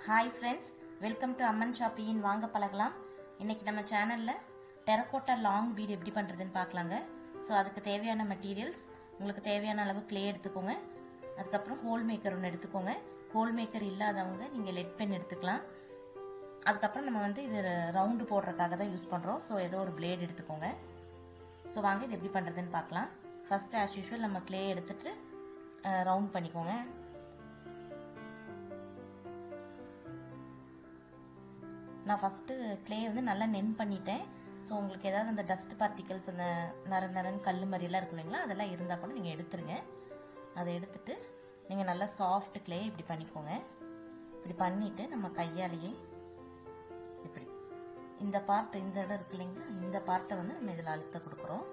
Hi friends, welcome to அம்மன் ஷாப்பியின் வாங்க பழகலாம். இன்றைக்கி நம்ம சேனலில் டெரகோட்டா லாங் பீட் எப்படி பண்ணுறதுன்னு பார்க்கலாங்க. ஸோ அதுக்கு தேவையான மெட்டீரியல்ஸ், உங்களுக்கு தேவையான அளவு க்ளே எடுத்துக்கோங்க. அதுக்கப்புறம் ஹோல் மேக்கர் ஒன்று எடுத்துக்கோங்க. ஹோல் மேக்கர் இல்லாதவங்க நீங்கள் லெட் பென் எடுத்துக்கலாம். அதுக்கப்புறம் நம்ம இது ரவுண்டு போடுறதுக்காக தான் யூஸ் பண்ணுறோம். ஸோ ஏதோ ஒரு பிளேட் எடுத்துக்கோங்க. ஸோ வாங்க இது எப்படி பண்ணுறதுன்னு பார்க்கலாம். ஃபஸ்ட்டு ஆஸ் யூஷுவல் நம்ம க்ளே எடுத்துகிட்டு ரவுண்ட் பண்ணிக்கோங்க. நான் ஃபஸ்ட்டு க்ளே நல்லா நென் பண்ணிட்டேன். ஸோ உங்களுக்கு ஏதாவது அந்த டஸ்ட் பார்ட்டிகல்ஸ், அந்த நரன்னு கல் மாதிரிலாம் இருக்கும் இல்லைங்களா, அதெல்லாம் இருந்தால் கூட நீங்கள் எடுத்துருங்க. அதை எடுத்துட்டு நீங்கள் நல்லா சாஃப்ட் க்ளே இப்படி பண்ணிக்கோங்க. இப்படி பண்ணிவிட்டு நம்ம கையாலேயே இப்படி இந்த பார்ட், இந்த இடம் இருக்கு இல்லைங்களா, இந்த பார்ட்டை நம்ம இதில் அழுத்த கொடுக்குறோம்.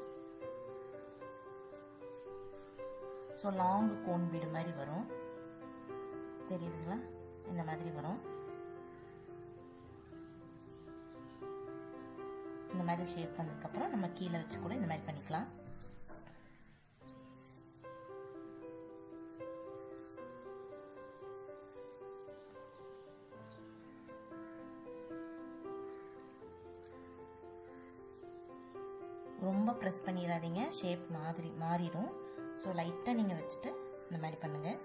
ஸோ லாங் கோன் பீடு மாதிரி வரும், தெரியுதுங்களா? இந்த மாதிரி வரும். இந்த மாதிரி ஷேப் பண்ணதுக்கப்புறம் நம்ம கீழே வச்சு கூட இந்த மாதிரி பண்ணிக்கலாம். ரொம்ப ப்ரெஸ் பண்ணிடாதீங்க, ஷேப் மாதிரி மாறிடும். ஸோ லைட்டாக நீங்கள் வச்சுட்டு இந்த மாதிரி பண்ணுங்கள்.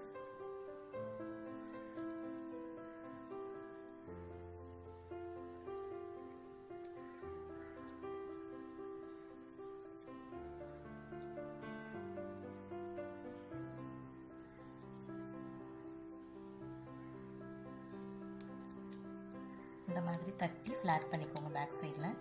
இந்த மாதிரி தட்டி ஃப்ளாட் பண்ணிக்கோங்க பேக் சைடில்.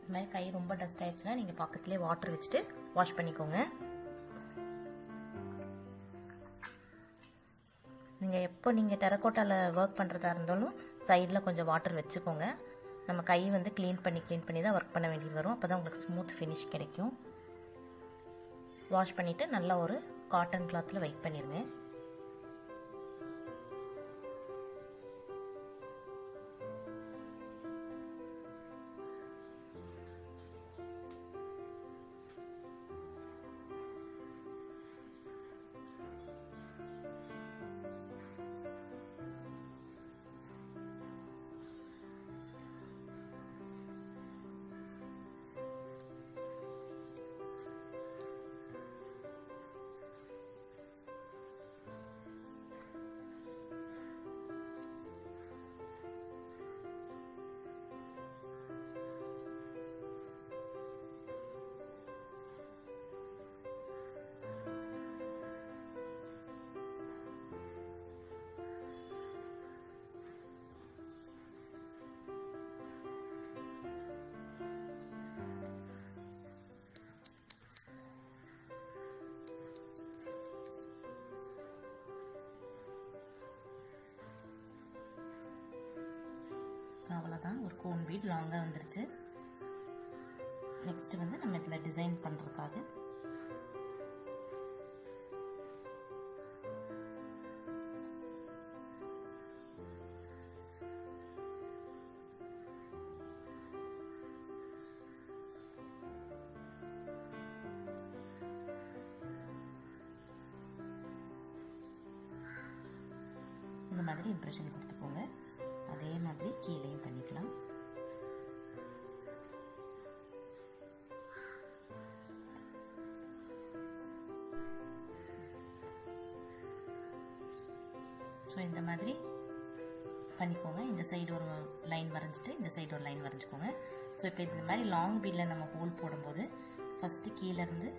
இந்த மாதிரி கை ரொம்ப டஸ்ட் ஆயிடுச்சுன்னா நீங்கள் பக்கத்துலேயே வாட்டர் வச்சுட்டு வாஷ் பண்ணிக்கோங்க. நீங்கள் டெரகோட்டாவில் ஒர்க் பண்ணுறதா இருந்தாலும் சைடில் கொஞ்சம் வாட்டர் வச்சுக்கோங்க. நம்ம கை க்ளீன் பண்ணி தான் ஒர்க் பண்ண வேண்டியது வரும். அப்போ தான் உங்களுக்கு ஸ்மூத் ஃபினிஷ் கிடைக்கும். வாஷ் பண்ணிவிட்டு நல்லா ஒரு காட்டன் கிளாத்தில் வெயிட் பண்ணிடுங்க. அவ்வளோதான், ஒரு கோன் பீட் லாங்காக வந்துருச்சு. நெக்ஸ்ட் நம்ம இதில் டிசைன் பண்ணுறதுக்காக இந்த மாதிரி இம்ப்ரெஷன் கொடுத்துக்கோங்க. அதே மாதிரி கீழேயும் பண்ணிக்கலாம். ஸோ இந்த மாதிரி பண்ணிக்கோங்க. இந்த சைடு ஒரு லைன் வரைஞ்சிட்டு இந்த சைடு ஒரு லைன் வரைஞ்சிக்கோங்க. ஸோ இப்போ இந்த மாதிரி லாங் பீடில் நம்ம ஹோல் போடும்போது ஃபஸ்ட்டு கீழேருந்து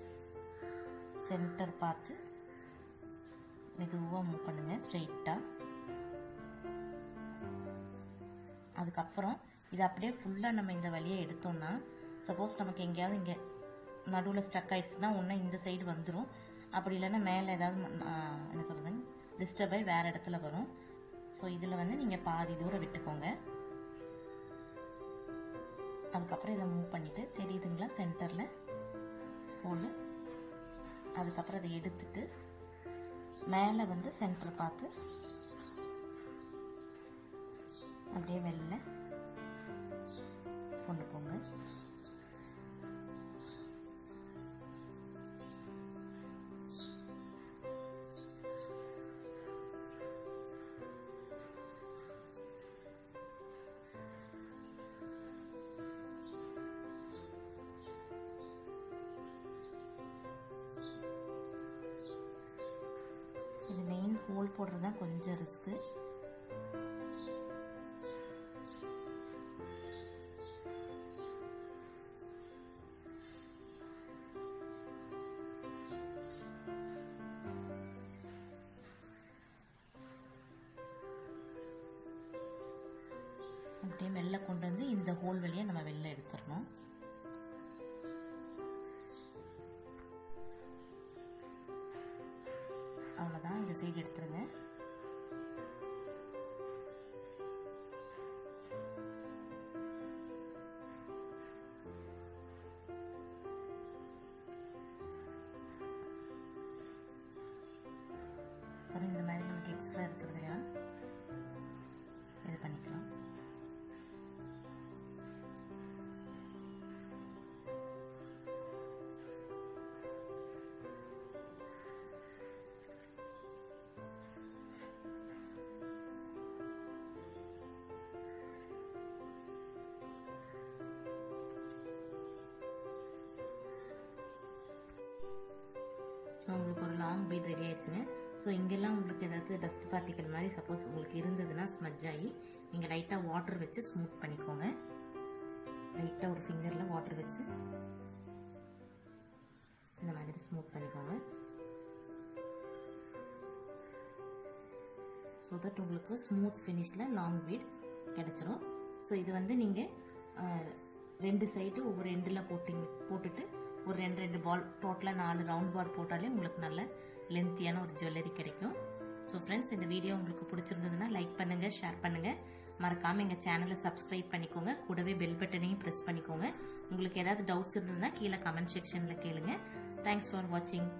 சென்டர் பார்த்து மெதுவாக மூவ் பண்ணுங்கள் ஸ்ட்ரெயிட்டாக. அதுக்கப்புறம் இது அப்படியே ஃபுல்லாக நம்ம இந்த வழியை எடுத்தோம்னா, சப்போஸ் நமக்கு எங்கேயாவது இங்கே நடுவில் ஸ்டக் ஆகிடுச்சுன்னா ஒன்று இந்த சைடு வந்துடும். அப்படி இல்லைன்னா மேலே ஏதாவது என்ன சொல்கிறதுங்க டிஸ்டர்ப் ஆகி வேறு இடத்துல வரும். ஸோ இதில் நீங்கள் பாதி தூரம் விட்டுக்கோங்க. அதுக்கப்புறம் இதை மூவ் பண்ணிவிட்டு தெரியுதுங்களா, சென்டரில் ஹோல் அதுக்கப்புறம் அதை எடுத்துட்டு மேலே வந்து சென்டர் பார்த்து அப்படியே வெளில கொண்டு போங்க. இது மெயின் ஹோல் போடுறது தான் கொஞ்சம் ரிஸ்க்கு. அப்படியே மெல்ல கொண்டு வந்து இந்த ஹோல் வழியா நம்ம வெளில எடுத்துடணும். அவ்வளோதான், இந்த சைடு எடுத்துருங்க. அப்புறம் இந்த மாதிரி நமக்கு எக்ஸ்ட்ரா இருக்கிறதுலாம் இது பண்ணிக்கலாம். உங்களுக்கு ஒரு லாங் பீட் ரெடி ஆயிடுச்சுங்க. ஸோ இங்கெல்லாம் உங்களுக்கு ஏதாவது டஸ்ட் பார்ட்டிக்கல் மாதிரி சப்போஸ் உங்களுக்கு இருந்ததுன்னா ஸ்மஜ் ஆகி நீங்கள் லைட்டாக வாட்டர் வச்சு ஸ்மூத் பண்ணிக்கோங்க. லைட்டாக ஒரு ஃபிங்கரில் வாட்டர் வச்சு இந்த மாதிரி ஸ்மூத் பண்ணிக்கோங்க. ஸோ தட் உங்களுக்கு ஸ்மூத் ஃபினிஷில் லாங் பீட் கிடச்சிரும். ஸோ இது வந்து நீங்கள் 2 சைடு ஒவ்வொரு எண்டில் போட்டுட்டு ஒரு 2 பால் டோட்டலாக 4 ரவுண்ட் பால் போட்டாலே உங்களுக்கு நல்ல லென்த்தியான ஒரு ஜுவல்லரி கிடைக்கும். ஸோ ஃப்ரெண்ட்ஸ், இந்த வீடியோ உங்களுக்கு பிடிச்சிருந்ததுன்னா லைக் பண்ணுங்கள், ஷேர் பண்ணுங்கள். மறக்காமல் எங்கள் சேனலை சப்ஸ்கிரைப் பண்ணிக்கோங்க. கூடவே பெல் பட்டனையும் ப்ரெஸ் பண்ணிக்கோங்க. உங்களுக்கு ஏதாவது டவுட்ஸ் இருந்ததுன்னா கீழே கமெண்ட் செக்ஷனில் கேளுங்க. தேங்க்ஸ் ஃபார் வாட்சிங்.